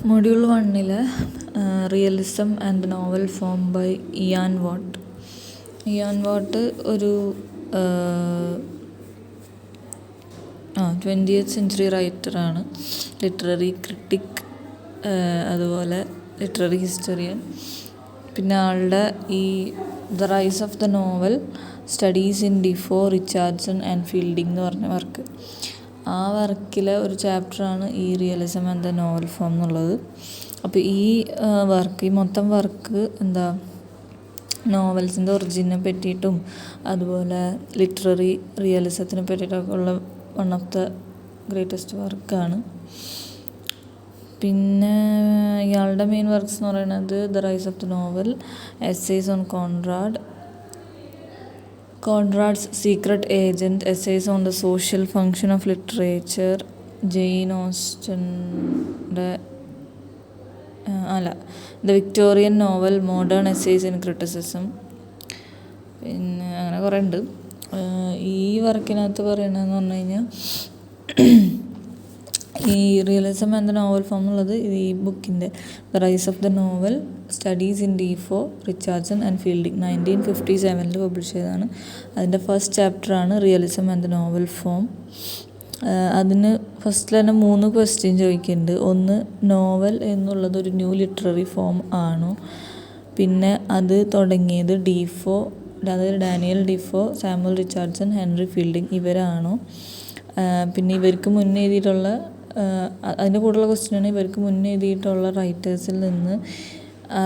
Module 1 realism and novel form by Ian Watt. Ian Watt ഒരു 20th century റൈറ്ററാണ്, literary critic, അതുപോലെ literary historian. പിന്നെ ആളുടെ ഈ the rise of the novel studies in Defoe, Richardson and Fielding എന്ന് പറഞ്ഞ work. ആ വർക്കിലെ ഒരു ചാപ്റ്ററാണ് ഈ realism and the novel form എന്നുള്ളത്. അപ്പോൾ ഈ മൊത്തം വർക്ക് നോവൽസിൻ്റെ ഒറിജിനെ പറ്റിയിട്ടും അതുപോലെ ലിറ്റററി റിയലിസത്തിനെ പറ്റിയിട്ടൊക്കെ ഉള്ള വൺ ഓഫ് ദ ഗ്രേറ്റസ്റ്റ് വർക്കാണ്. പിന്നെ ഇയാളുടെ മെയിൻ വർക്ക്സ് എന്ന് പറയുന്നത് the rise of the novel, essays on Conrad's secret agent, essays on the social function of literature, Jane ഓസ്റ്റൻ്റെ the Victorian novel, modern essays in criticism. പിന്നെ അങ്ങനെ കുറേ ഉണ്ട്. ഈ വർക്കിനകത്ത് പറയണതെന്ന് പറഞ്ഞു കഴിഞ്ഞാൽ ഈ realism and the novel form എന്നുള്ളത് ഈ ബുക്കിൻ്റെ the rise of the novel studies in Defoe, Richardson and Fielding 1957 publish ചെയ്തതാണ്. അതിൻ്റെ ഫസ്റ്റ് ചാപ്റ്ററാണ് realism and the novel form. അതിന് ഫസ്റ്റിൽ തന്നെ 3 ക്വസ്റ്റ്യൻ ചോദിക്കുന്നുണ്ട്. ഒന്ന്, നോവൽ എന്നുള്ളത് ഒരു ന്യൂ ലിറ്റററി ഫോം ആണോ? പിന്നെ അത് തുടങ്ങിയത് ഡിഫോ, അതായത് Daniel ഡിഫോ, Samuel Richardson, Henry fielding ഇവരാണോ? പിന്നെ ഇവർക്ക് മുന്നേ എഴുതിയിട്ടുള്ള അതിൻ്റെ കൂടുതലുള്ള ക്വസ്റ്റ്യനാണ് ഇവർക്ക് മുന്നേ എഴുതിയിട്ടുള്ള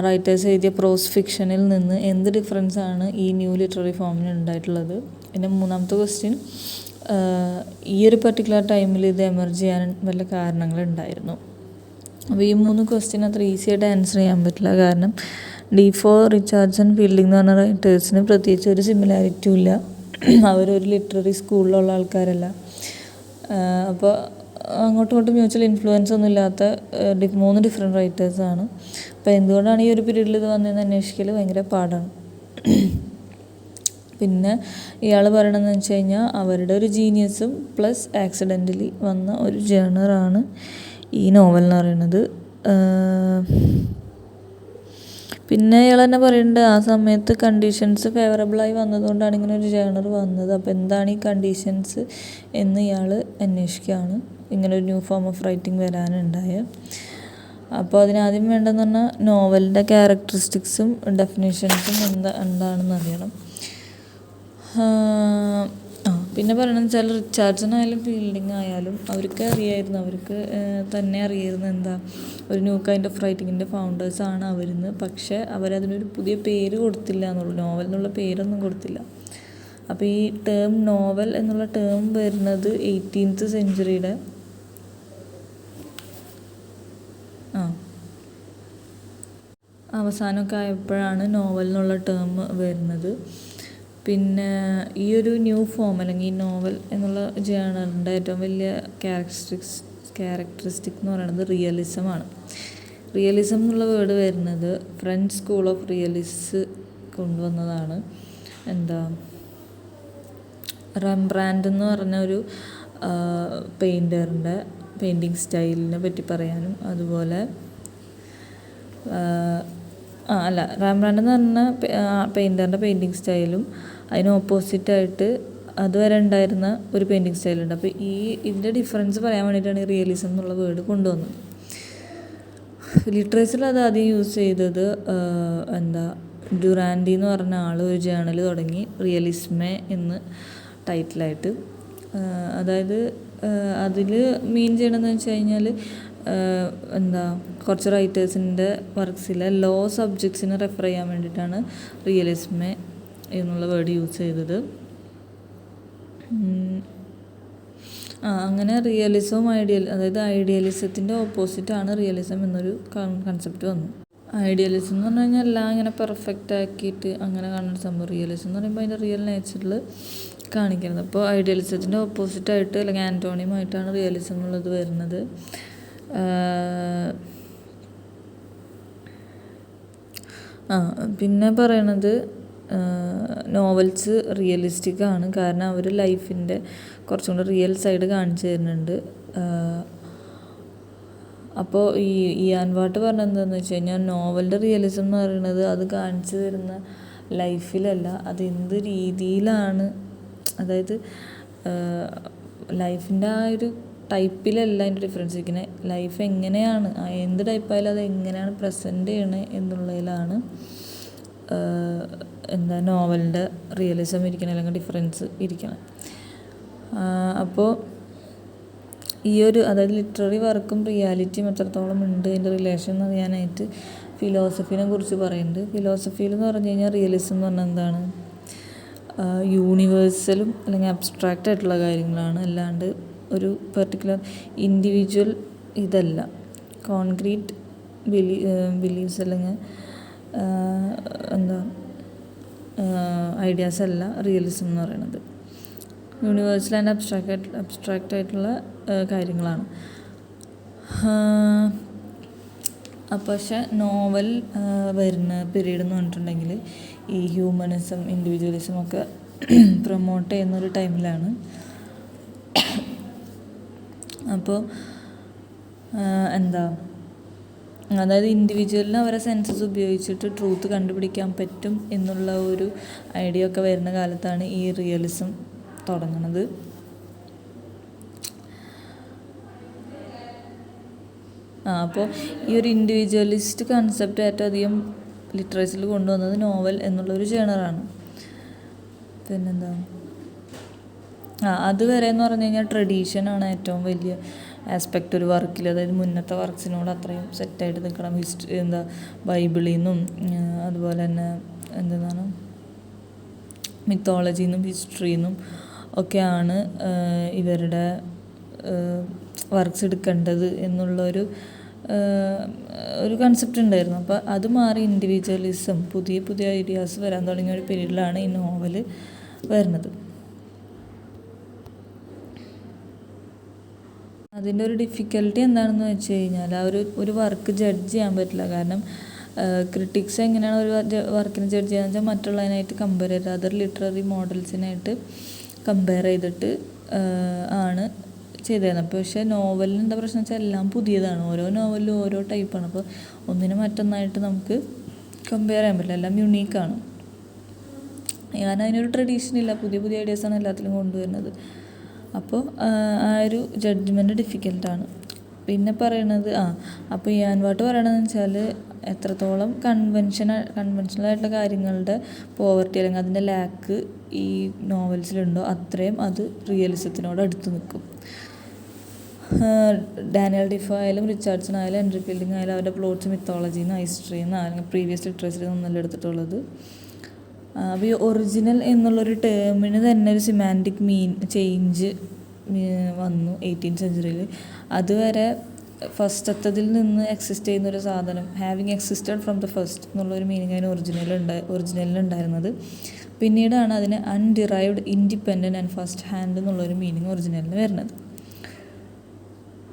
റൈറ്റേഴ്സ് എഴുതിയ പ്രോസ് ഫിക്ഷനിൽ നിന്ന് എന്ത് ഡിഫറൻസാണ് ഈ ന്യൂ ലിറ്റററി ഫോമിന് ഉണ്ടായിട്ടുള്ളത്? പിന്നെ 3ാമത്തെ ക്വസ്റ്റ്യൻ, ഈ ഒരു പർട്ടിക്കുലർ ടൈമിൽ ഇത് എമർജ് ചെയ്യാൻ വല്ല കാരണങ്ങളുണ്ടായിരുന്നു? അപ്പോൾ ഈ 3 ക്വസ്റ്റ്യൻ അത്ര ഈസി ആയിട്ട് ആൻസർ ചെയ്യാൻ പറ്റില്ല. കാരണം ഡിഫോ, റിച്ചാർഡ്സൺ, ഫീൽഡിംഗ് എന്ന് പറഞ്ഞ റൈറ്റേഴ്സിന് പ്രത്യേകിച്ച് ഒരു സിമിലാരിറ്റിയും ഇല്ല. അവരൊരു ലിറ്റററി സ്കൂളിലുള്ള ആൾക്കാരല്ല. അപ്പോൾ അങ്ങോട്ടും ഇങ്ങോട്ടും മ്യൂച്വൽ ഇൻഫ്ലുവൻസ് ഒന്നും ഇല്ലാത്ത 3 ഡിഫറെൻറ്റ് റൈറ്റേഴ്സാണ്. അപ്പോൾ എന്തുകൊണ്ടാണ് ഈ ഒരു പീരീഡിൽ ഇത് വന്നതെന്ന് അന്വേഷിക്കൽ ഭയങ്കര പാടാണ്. പിന്നെ ഇയാൾ പറയണമെന്ന് വെച്ച് കഴിഞ്ഞാൽ അവരുടെ ഒരു ജീനിയസും പ്ലസ് ആക്സിഡൻ്റലി വന്ന ഒരു ജേണറാണ് ഈ നോവൽ എന്ന് പറയുന്നത്. പിന്നെ ഇയാൾ തന്നെ പറയുന്നുണ്ട്, ആ സമയത്ത് കണ്ടീഷൻസ് ഫേവറബിളായി വന്നതുകൊണ്ടാണ് ഇങ്ങനെ ഒരു ജേണർ വന്നത്. അപ്പോൾ എന്താണ് ഈ കണ്ടീഷൻസ് എന്ന് ഇയാൾ അന്വേഷിക്കുകയാണ്, ഇങ്ങനെ ഒരു ന്യൂ ഫോം ഓഫ് റൈറ്റിംഗ് വരാനുണ്ടായ. അപ്പോൾ അതിനാദ്യം വേണ്ടതെന്ന് പറഞ്ഞാൽ നോവലിൻ്റെ ക്യാരക്ടറിസ്റ്റിക്സും ഡെഫിനേഷൻസും എന്താണെന്ന് അറിയണം. പിന്നെ പറയണമെന്ന് വെച്ചാൽ റിച്ചാർഡ്സൺ ആയാലും ഫീൽഡിംഗ് ആയാലും അവർക്ക് തന്നെ അറിയായിരുന്നു ഒരു ന്യൂ കൈൻഡ് ഓഫ് റൈറ്റിങ്ങിൻ്റെ ഫൗണ്ടേഴ്സാണ് അവരെന്ന്. പക്ഷേ അവരതിനൊരു പുതിയ പേര് കൊടുത്തില്ല എന്നുള്ളൂ, നോവൽ എന്നുള്ള പേരൊന്നും കൊടുത്തില്ല. അപ്പോൾ ഈ ടേം നോവൽ എന്നുള്ള ടേം വരുന്നത് 18th സെഞ്ച്വറിയുടെ അവസാനമൊക്കെ ആയപ്പോഴാണ് നോവൽ എന്നുള്ള ടേം വരുന്നത്. പിന്നെ ഈ ഒരു ന്യൂ ഫോം അല്ലെങ്കിൽ ഈ നോവൽ എന്നുള്ള ജേണറിൻ്റെ ഏറ്റവും വലിയ ക്യാരക്ടറിസ്റ്റിക് എന്ന് പറയുന്നത് റിയലിസമാണ്. റിയലിസം എന്നുള്ള വേർഡ് വരുന്നത് ഫ്രഞ്ച് സ്കൂൾ ഓഫ് റിയലിസ് കൊണ്ടുവന്നതാണ്. റംബ്രാൻഡ് എന്ന് പറഞ്ഞ ഒരു പെയിൻറ്ററിൻ്റെ പെയിൻറ്റിങ് സ്റ്റൈലിനെ പറ്റി പറയാനും, അതുപോലെ റംബ്രാൻഡ് എന്ന് പറഞ്ഞ പെയിൻറ്ററിൻ്റെ പെയിൻറ്റിങ് സ്റ്റൈലും അതിന് ഓപ്പോസിറ്റായിട്ട് അതുവരെ ഉണ്ടായിരുന്ന ഒരു പെയിൻറ്റിങ് സ്റ്റൈലുണ്ട്. അപ്പോൾ ഇതിൻ്റെ ഡിഫറൻസ് പറയാൻ വേണ്ടിയിട്ടാണ് ഈ റിയലിസം എന്നുള്ള വേർഡ് കൊണ്ടുവന്നത്. ലിറ്ററേച്ചറിൽ അത് ആദ്യം യൂസ് ചെയ്തത് ഡുറാൻഡി എന്ന് പറഞ്ഞ ആൾ ഒരു ജേണൽ തുടങ്ങി, റിയലിസ്മേ എന്ന് ടൈറ്റിലായിട്ട്. അതായത് അതിൽ മീൻ ചെയ്യണമെന്ന് വെച്ച് കഴിഞ്ഞാൽ കുറച്ച് റൈറ്റേഴ്സിൻ്റെ വർക്ക്സിലെ ലോ സബ്ജക്ട്സിനെ റെഫർ ചെയ്യാൻ വേണ്ടിയിട്ടാണ് റിയലിസ്മേ എന്നുള്ള വേർഡ് യൂസ് ചെയ്തത്. അങ്ങനെ റിയലിസവും അതായത് ഐഡിയലിസത്തിൻ്റെ ഓപ്പോസിറ്റാണ് റിയലിസം എന്നൊരു കൺസെപ്റ്റ് വന്നു. ഐഡിയലിസം എന്ന് പറഞ്ഞു കഴിഞ്ഞാൽ എല്ലാം ഇങ്ങനെ പെർഫെക്റ്റ് ആക്കിയിട്ട് അങ്ങനെ കാണുന്ന സംഭവം. റിയലിസം എന്ന് പറയുമ്പോൾ അതിൻ്റെ റിയൽ നേച്ചറിൽ കാണിക്കുന്നത്. അപ്പോൾ ഐഡിയലിസത്തിൻ്റെ ഓപ്പോസിറ്റായിട്ട് അല്ലെങ്കിൽ ആൻറ്റോണിയമായിട്ടാണ് റിയലിസം എന്നുള്ളത് വരുന്നത്. പിന്നെ പറയണത് നോവൽസ് റിയലിസ്റ്റിക് ആണ്. കാരണം അവർ ലൈഫിൻ്റെ കുറച്ചും കൂടെ റിയൽ സൈഡ് കാണിച്ചു തരുന്നുണ്ട്. അപ്പോൾ ഈ ഇയാൻ വാട്ട് പറഞ്ഞത് എന്താണെന്ന് വെച്ച് കഴിഞ്ഞാൽ നോവലിൻ്റെ റിയലിസം എന്ന് പറയുന്നത് അത് കാണിച്ചു തരുന്ന ലൈഫിലല്ല, അത് എന്ത് രീതിയിലാണ്, അതായത് ലൈഫിൻ്റെ ആ ഒരു ടൈപ്പിലല്ല അതിൻ്റെ ഡിഫറൻസ് ഇരിക്കുന്നത്, ലൈഫ് എങ്ങനെയാണ് എന്ത് ടൈപ്പായാലും അത് എങ്ങനെയാണ് പ്രസൻറ്റ് ചെയ്യണത് എന്നുള്ളതിലാണ് നോവലിൻ്റെ റിയലിസം ഇരിക്കണം, അല്ലെങ്കിൽ ഡിഫറൻസ് ഇരിക്കണം. അപ്പോൾ ഈ ഒരു അതായത് ലിറ്റററി വർക്കും റിയാലിറ്റിയും എത്രത്തോളം ഉണ്ട് അതിൻ്റെ റിലേഷൻ എന്ന് അറിയാനായിട്ട് ഫിലോസഫീനെ കുറിച്ച് പറയുന്നുണ്ട്. ഫിലോസഫിയിൽ എന്ന് പറഞ്ഞു കഴിഞ്ഞാൽ റിയലിസം എന്ന് പറഞ്ഞാൽ എന്താണ്, യൂണിവേഴ്സലും അല്ലെങ്കിൽ അബ്സ്ട്രാക്റ്റ് ആയിട്ടുള്ള കാര്യങ്ങളാണ്, അല്ലാണ്ട് ഒരു പെർട്ടിക്കുലർ ഇൻഡിവിജ്വൽ ഇതല്ല, കോൺക്രീറ്റ് ബിലീവ്സ് അല്ലെങ്കിൽ ഐഡിയാസ് അല്ല റിയലിസം എന്ന് പറയുന്നത്. യൂണിവേഴ്സൽ ആൻഡ് അബ്സ്ട്രാക്റ്റ് ആയിട്ടുള്ള കാര്യങ്ങളാണ്. പക്ഷേ നോവൽ വരുന്ന പീരീഡ് എന്ന് പറഞ്ഞിട്ടുണ്ടെങ്കിൽ ഈ ഹ്യൂമനിസം ഇൻഡിവിജ്വലിസം ഒക്കെ പ്രൊമോട്ട് ചെയ്യുന്നൊരു ടൈമിലാണ്. അപ്പോൾ അതായത് ഇൻഡിവിജ്വലിന് അവരെ സെൻസസ് ഉപയോഗിച്ചിട്ട് ട്രൂത്ത് കണ്ടുപിടിക്കാൻ പറ്റും എന്നുള്ള ഒരു ഐഡിയ ഒക്കെ വരുന്ന കാലത്താണ് ഈ റിയലിസം തുടങ്ങുന്നത്. അപ്പോൾ ഈ ഒരു ഇൻഡിവിജ്വലിസ്റ്റ് കൺസെപ്റ്റ് ഏറ്റവും അധികം ലിറ്ററേച്ചറിൽ കൊണ്ടുവന്നത് നോവൽ എന്നുള്ളൊരു ജേണറാണ്. പിന്നെന്താ, അതുവരെ എന്ന് പറഞ്ഞു കഴിഞ്ഞാൽ ട്രഡീഷനാണ് ഏറ്റവും വലിയ ആസ്പെക്റ്റ് ഒരു വർക്കിൽ, അതായത് മുന്നത്തെ വർക്ക്സിനോട് അത്രയും സെറ്റായിട്ട് നിൽക്കണം. ബൈബിളിൽ നിന്നും അതുപോലെ തന്നെ മിത്തോളജിയിൽ നിന്നും ഹിസ്റ്ററിയിൽ നിന്നും ഒക്കെയാണ് ഇവരുടെ വർക്ക്സ് എടുക്കേണ്ടത് എന്നുള്ളൊരു കൺസെപ്റ്റ് ഉണ്ടായിരുന്നു. അപ്പോൾ അത് മാറി ഇൻഡിവിജ്വലിസം, പുതിയ പുതിയ ഐഡിയാസ് വരാൻ തുടങ്ങിയ ഒരു പീരീഡിലാണ് ഈ നോവൽ വരുന്നത്. അതിൻ്റെ ഒരു ഡിഫിക്കൽട്ടി എന്താണെന്ന് വെച്ച് കഴിഞ്ഞാൽ ആ ഒരു വർക്ക് ജഡ്ജ് ചെയ്യാൻ പറ്റില്ല. കാരണം ക്രിട്ടിക്സ് എങ്ങനെയാണ് ഒരു വർക്കിനെ ജഡ്ജ് ചെയ്യാന്ന് വെച്ചാൽ മറ്റുള്ളതിനായിട്ട് കമ്പയർ ചെയ്ത് അതർ ലിറ്റററി മോഡൽസിനായിട്ട് കമ്പയർ ചെയ്തിട്ട് ആണ് ചെയ്തിരുന്നത്. പക്ഷേ നോവലിന് എന്താ പ്രശ്നം വെച്ചാൽ എല്ലാം പുതിയതാണ്, ഓരോ നോവലിലും ഓരോ ടൈപ്പാണ്. അപ്പോൾ ഒന്നിന് മറ്റൊന്നായിട്ട് നമുക്ക് കമ്പയർ ചെയ്യാൻ പറ്റില്ല, എല്ലാം യുണീക്കാണ്. കാരണം അതിനൊരു ട്രഡീഷനില്ല, പുതിയ പുതിയ ഐഡിയാസാണ് എല്ലാത്തിലും കൊണ്ടുവരുന്നത്. അപ്പോൾ ആ ഒരു ജഡ്ജ്മെൻറ്റ് ഡിഫിക്കൽട്ടാണ്. പിന്നെ പറയണത് അപ്പോൾ ഇയാൻ വാട്ട് പറയണതെന്ന് വെച്ചാൽ എത്രത്തോളം കൺവെൻഷനലായിട്ടുള്ള കാര്യങ്ങളുടെ പോവർട്ടി അല്ലെങ്കിൽ അതിൻ്റെ ലാക്ക് ഈ നോവൽസിലുണ്ടോ അത്രയും അത് റിയലിസത്തിനോട് അടുത്ത് നിൽക്കും. ഡാനിയൽ ഡിഫോ ആയാലും റിച്ചാർഡ്സൺ ആയാലും ഹെൻറി ഫീൽഡിംഗ് ആയാലും അവരുടെ പ്ലോട്ട്സ് മിത്തോളജിയിൽ നിന്ന് ഹിസ്റ്ററിയിൽ നിന്ന് അല്ലെങ്കിൽ പ്രീവിയസ് ലിറ്ററേച്ചറിൽ നിന്നല്ല എടുത്തിട്ടുള്ളത്. അപ്പോൾ ഈ ഒറിജിനൽ എന്നുള്ളൊരു ടേമിന് തന്നെ ഒരു സിമാൻറ്റിക് ചേഞ്ച് വന്നു 18th century. അതുവരെ ഫസ്റ്റത്തതിൽ നിന്ന് എക്സിസ്റ്റ് ചെയ്യുന്നൊരു സാധനം, having existed from the first എന്നുള്ളൊരു മീനിങ് അതിന് ഒറിജിനലിലുണ്ടായിരുന്നത്. പിന്നീടാണ് അതിന് അൺഡിറൈവ്ഡ്, ഇൻഡിപെൻഡൻറ്റ് ആൻഡ് ഫസ്റ്റ് ഹാൻഡ് എന്നുള്ളൊരു മീനിങ് ഒറിജിനലിന് വരുന്നത്.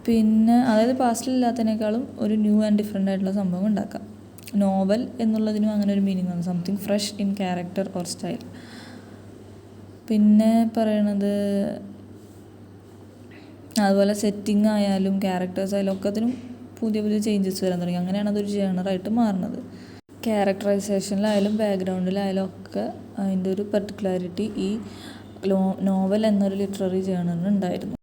പിന്നെ അതായത് പാസ്റ്റിലില്ലാത്തതിനേക്കാളും ഒരു ന്യൂ ആൻഡ് ഡിഫറെൻ്റ് ആയിട്ടുള്ള സംഭവം ഉണ്ടാക്കാം. നോവൽ എന്നുള്ളതിനും അങ്ങനെ ഒരു മീനിങ് ആണ്, something fresh in character or style. പിന്നെ പറയണത് അതുപോലെ സെറ്റിംഗ് ആയാലും ക്യാരക്ടേഴ്സ് ആയാലും ഒക്കെ അതിനും പുതിയ പുതിയ ചേഞ്ചസ് വരാൻ തുടങ്ങി. അങ്ങനെയാണ് അതൊരു ജേണറായിട്ട് മാറുന്നത്. ക്യാരക്ടറൈസേഷനിലായാലും ബാക്ക്ഗ്രൗണ്ടിലായാലും ഒക്കെ അതിൻ്റെ ഒരു പെർട്ടിക്കുലാരിറ്റി ഈ നോവൽ എന്നൊരു ലിറ്റററി ജേണറിന് ഉണ്ടായിരുന്നു.